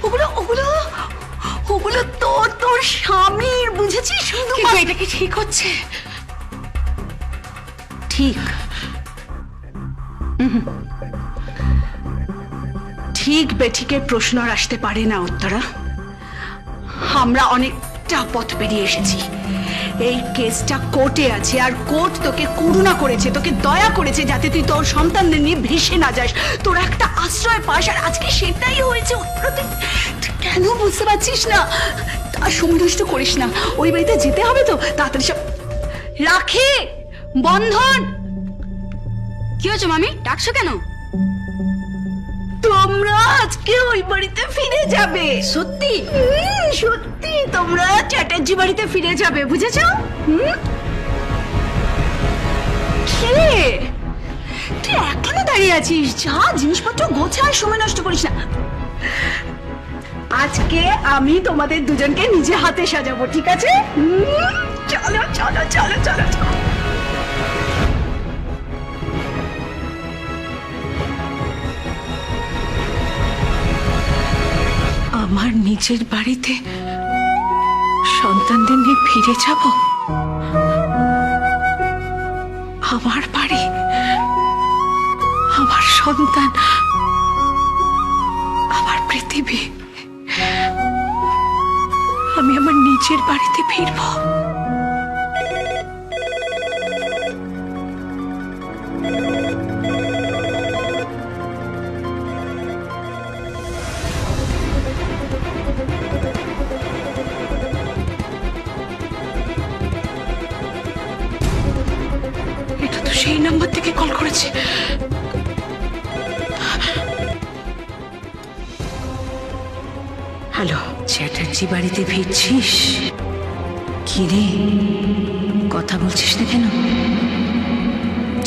ওগুলো ওগুলো ওগুলো তোর স্বামীর, বুঝেছিস? কিন্তু এটা কি ঠিক হচ্ছে? ঠিক ঠিক বেঠিকের প্রশ্ন আর আসতে পারে না উত্তরা। আমরা অনেকটা পথ পেরিয়ে এসেছি। এই কেসটা কোর্টে আছে, আর কোর্ট তোকে করুণা করেছে, তোকে দয়া করেছে, যাতে তুই তোর সন্তানদের নিয়ে ভেসে না যাস, তোর একটা আশ্রয় পাস। আর আজকে সেটাই হয়েছে। উত্তরা, তুই কেন বুঝতে পারছিস না? তার সময় নষ্ট করিস না। ওই বাড়িতে যেতে হবে তো, তাড়াতাড়ি সব রাখে বন্ধন। কি হয়েছে মামি, ডাকছো কেন? তোমরা আজকে ওই বাড়িতে ফিরে যাবে। সত্যি? সত্যি তোমরা চ্যাটার্জি বাড়িতে ফিরে যাবে, বুঝেছ? কে তুই এখনো দাঁড়িয়ে আছিস? যা, জিনিসপত্র গোছা, আর সময় নষ্ট করিস না। আজকে আমি তোমাদের দুজনকে নিজে হাতে সাজাবো, ঠিক আছে? চলো চলো চলো চলো চলো। আমার নিজের বাড়িতে সন্তানদের নিয়ে ফিরে যাব। আমার বাড়ি, আমার সন্তান, আমার পৃথিবী। আমি আমার নিজের বাড়িতে ফিরব। এটা তো সেই নাম্বার থেকে কল করেছে। হ্যালো, চ্যাটার্জি বাড়িতে ফিরছিস? কি রে, কথা বলছিস না কেন?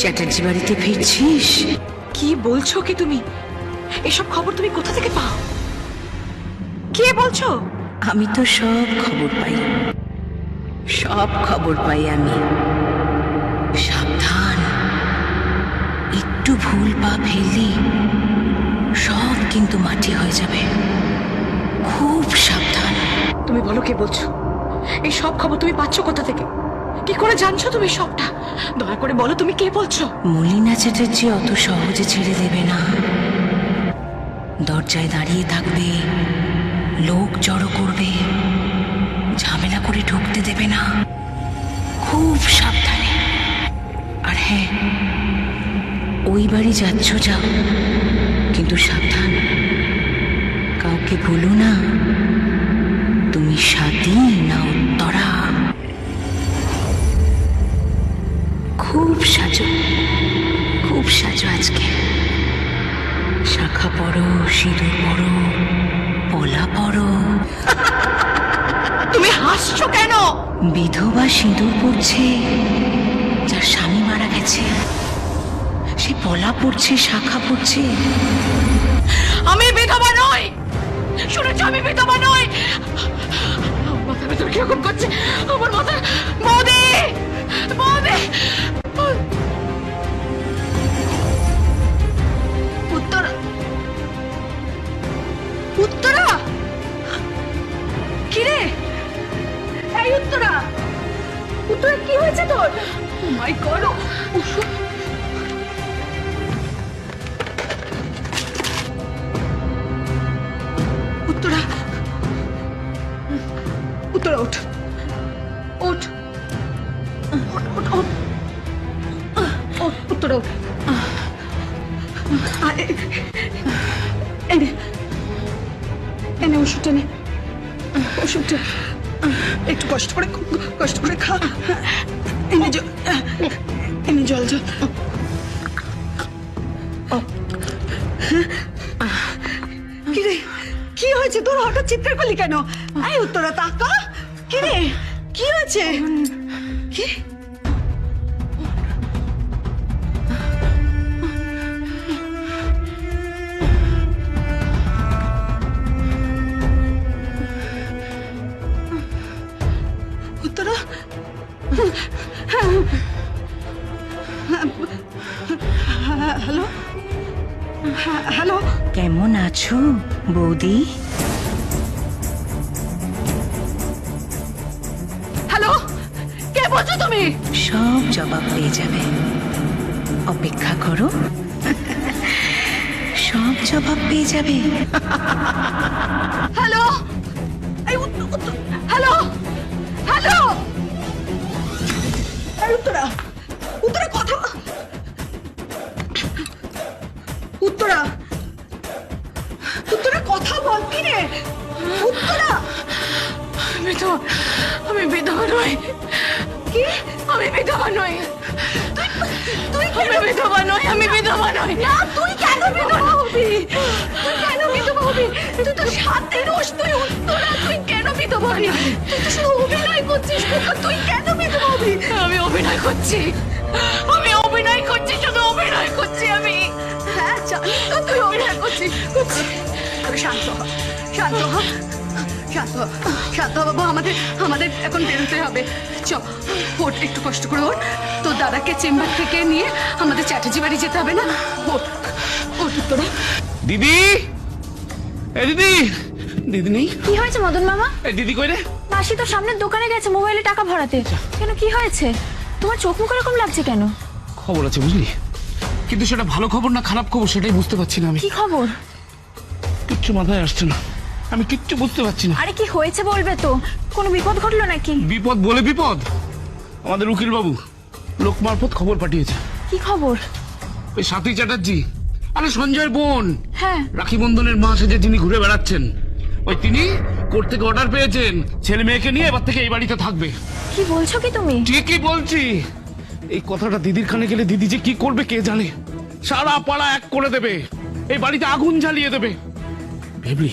চ্যাটার্জি বাড়িতে ফিরছিস? কি বলছো কি তুমি? এসব খবর তুমি কোথা থেকে পাও? কে বলছো? আমি তো সব খবর পাই, সব খবর পাই আমি। সাবধান, একটু ভুল পা ফেললি সব কিন্তু মাটি হয়ে যাবে। খুব সাবধান। তুমি বলো, কে বলছো? এই সব খবর তুমি পাচ্ছ কোথা থেকে? কি করে জানছো তুমি সবটা? দয়া করে বলো, তুমি কে বলছো? মলিনা চ্যাটার্জি অত সহজে ছেড়ে দেবে না। দরজায় দাঁড়িয়ে থাকবে, লোক জড়ো করবে, ঝামেলা করে ঢুকতে দেবে না। খুব সাবধানে। আর হ্যাঁ, ওই বাড়ি যাচ্ছ যাও, কিন্তু সাবধান, কাউকে বলো না তুমি স্বাধীন না উত্তরা। খুব সাজো, খুব সাজো আজকে। শাখা পরো, সিঁদুর পরো, পলা পরো। তুমি হাসছো কেন? বিধবা সিঁদুর পড়ছে যার স্বামী মারা গেছে, সে পলা পড়ছে, শাখা পড়ছে। আমি বিধবা নই, শুনেছো? আমি বিধবা নই। মাথার ভেতর কিরকম করছে আমার মাথা। বৌদি, বৌদি, উত্তরা, উত্তরা, কিরে? এই উত্তরা, উত্তরা, কি হয়েছে তোর? ও মাই গড! উত্তরা, উত্তরা, ওঠ, ওঠ, ওঠ, ওঠ, ওঠ, ওঠ, উত্তরা, ওঠ। এনে এনে ওষুধটা নে, ওষুধটা একটু কষ্ট করে খা। এনে জল, এনে জল জল। কি রে, কি হয়েছে তোর? হঠাৎ চিৎকার করলি কেন? এই উত্তরা, তাকা। কি রে, কি হয়েছে? কি? উত্তরা, হ্যালো, হ্যালো, কেমন আছো বৌদি? বলছো তুমি? সব জবাব পেয়ে যাবে, অপেক্ষা করো। সব জবাব পেয়ে যাবে। Hello, hello, hello, Uttara, Uttara কথা, উত্তরা, উত্তরা কথা বল। কি রে উত্তরা? আমি বিধবা নই। কি? আমি বিধবা নই। তুই আমি বিধবা নই। আমি বিধবা নই। না, তুই কেন বিধবা হবি? তুই কেন বিধবা হবি? তুই তো সাথে রোজ, তুই উত্তরা, তুই কেন বিধবা হবি? তুই তো শুধু অভিনয় করছিস, তুই কেন বিধবা হবি? আমি অভিনয় করছি। আমি অভিনয় করছি, শুধু অভিনয় করছি আমি। হ্যাঁ জানি তো তুই অভিনয় করছিস। শান্ত হ, শান্ত হ, শান্ত হ, শান্ত হ বাবু। আমাদের এখন বেরোতে হবে। চ ওঠ, একটু কষ্ট করে ওঠ। তোর দাদাকে চেম্বার থেকে নিয়ে আমাদের চ্যাটার্জি বাড়ি যেতে হবে না? ওঠ, ওঠ উত্তরা। দিদি, এ দিদি, দিদি নেই? কি হয়েছে মদন মামা? এ দিদি কই রে? মাসি তো সামনের দোকানে গেছে মোবাইলে টাকা ভরাতে। কেন, কি হয়েছে? তোমার চোখ মুখ এরকম লাগছে কেন? খবর আছে বুঝলি, কিন্তু সেটা ভালো খবর না খারাপ খবর সেটাই বুঝতে পারছি না। আমি কি খবর? কিচ্ছু মাথায় আসছে না, আমি কিচ্ছু বুঝতে পারছি না। আরে কি হয়েছে বলবে তো, কোনো বিপদ ঘটলো নাকি? বিপদ বলে বিপদ, আমাদের উকিল বাবু লোক মারফত খবর পাঠিয়েছে। কি খবর? ওই সাথী চ্যাটার্জি, আরে সঞ্জয়ের বোন, হ্যাঁ। রাখি বন্ধনের মা সেজে যিনি ঘুরে বেড়াচ্ছেন, ওই তিনি কোর্ট থেকে অর্ডার পেয়েছেন ছেলে মেয়েকে নিয়ে এবার থেকে এই বাড়িতে থাকবে। কি বলছো কি তুমি? ঠিকই বলছি। এই কথাটা দিদির কানে গেলে দিদি যে কি করবে কে জানে। সারা পাড়া এক করে দেবে, এই বাড়িতে আগুন জ্বালিয়ে দেবে। ভেবলি,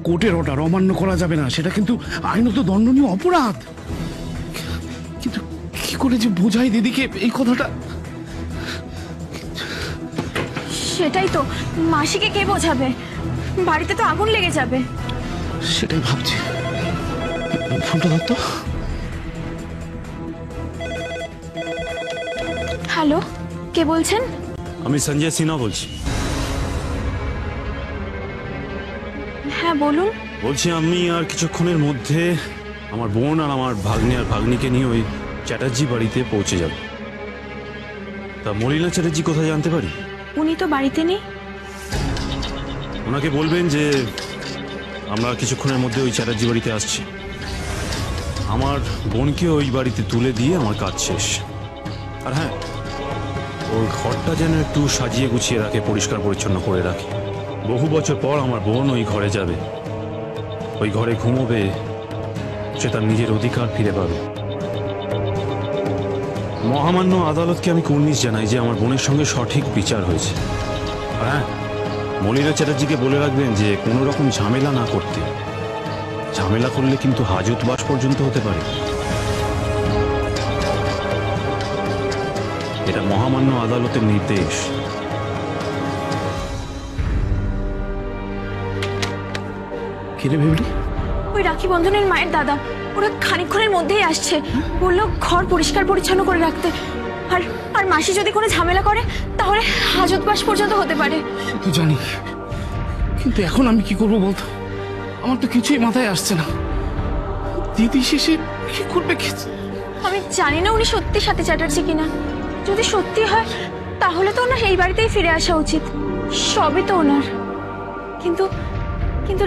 কোর্টের অর্ডার অমান্য করা যাবে না, সেটা কিন্তু আইনত দণ্ডনীয় অপরাধ। কিন্তু কি করে যে বোঝাই দিদিকে এই কথাটা। সেটাই তো, মাসিকে কে বোঝাবে? বাড়িতে তো আগুন লেগে যাবে। সেটাই ভাবছি। ফোনটা ধরতো। হ্যালো, কে বলছেন? আমি সঞ্জয় সিনহা বলছি। হ্যাঁ বলুন। বলছি আমি আর কিছুক্ষণের মধ্যে আমার বোন আর আমার ভাগ্নে আর ভাগ্নিকে নিয়ে ওই চ্যাটার্জি বাড়িতে পৌঁছে যাব। তা মলিনা চ্যাটার্জি কোথায় জানতে পারি? উনি তো বাড়িতে নেই। ওনাকে বলবেন যে আমরা কিছুক্ষণের মধ্যে ওই চ্যাটার্জি বাড়িতে আসছি। আমার বোনকে ওই বাড়িতে তুলে দিয়ে আমার কাজ শেষ। আর হ্যাঁ, ওই ঘরটা যেন একটু সাজিয়ে গুছিয়ে রাখে, পরিষ্কার পরিচ্ছন্ন করে রাখে। বহু বছর পর আমার বোন ওই ঘরে যাবে, ওই ঘরে ঘুমোবে, সে তার নিজের অধিকার ফিরে পাবে। মহামান্য আদালতকে আমি কুর্নিশ জানাই যে আমার বোনের সঙ্গে সঠিক বিচার হয়েছে। আর হ্যাঁ, মলিনা চ্যাটার্জিকে বলে রাখবেন যে কোনো রকম ঝামেলা না করতে। ঝামেলা করলে কিন্তু হাজতবাস পর্যন্ত হতে পারে। এটা মহামান্য আদালতের নির্দেশ। কিরে ভেবলি? ওই রাখি বন্ধনের মায়ের দাদা, ওরা খানিকক্ষণের মধ্যেই আসছে। বললো ঘর পরিষ্কার পরিচ্ছন্ন করে রাখতে। আর আর মাসি যদি কোনো ঝামেলা করে তাহলে হাজতবাস পর্যন্ত হতে পারে। তুই জানি, কিন্তু এখন আমি কি করবো বলতো? আমার তো কিছুই মাথায় আসছে না। দিদি শেষে কি করবে আমি জানি না উনি সত্যি সাথী চ্যাটার্জি কিনা। যদি সত্যি হয় তাহলে তো ওনার এই বাড়িতেই ফিরে আসা উচিত। সবই তো ওনার। কিন্তু কিন্তু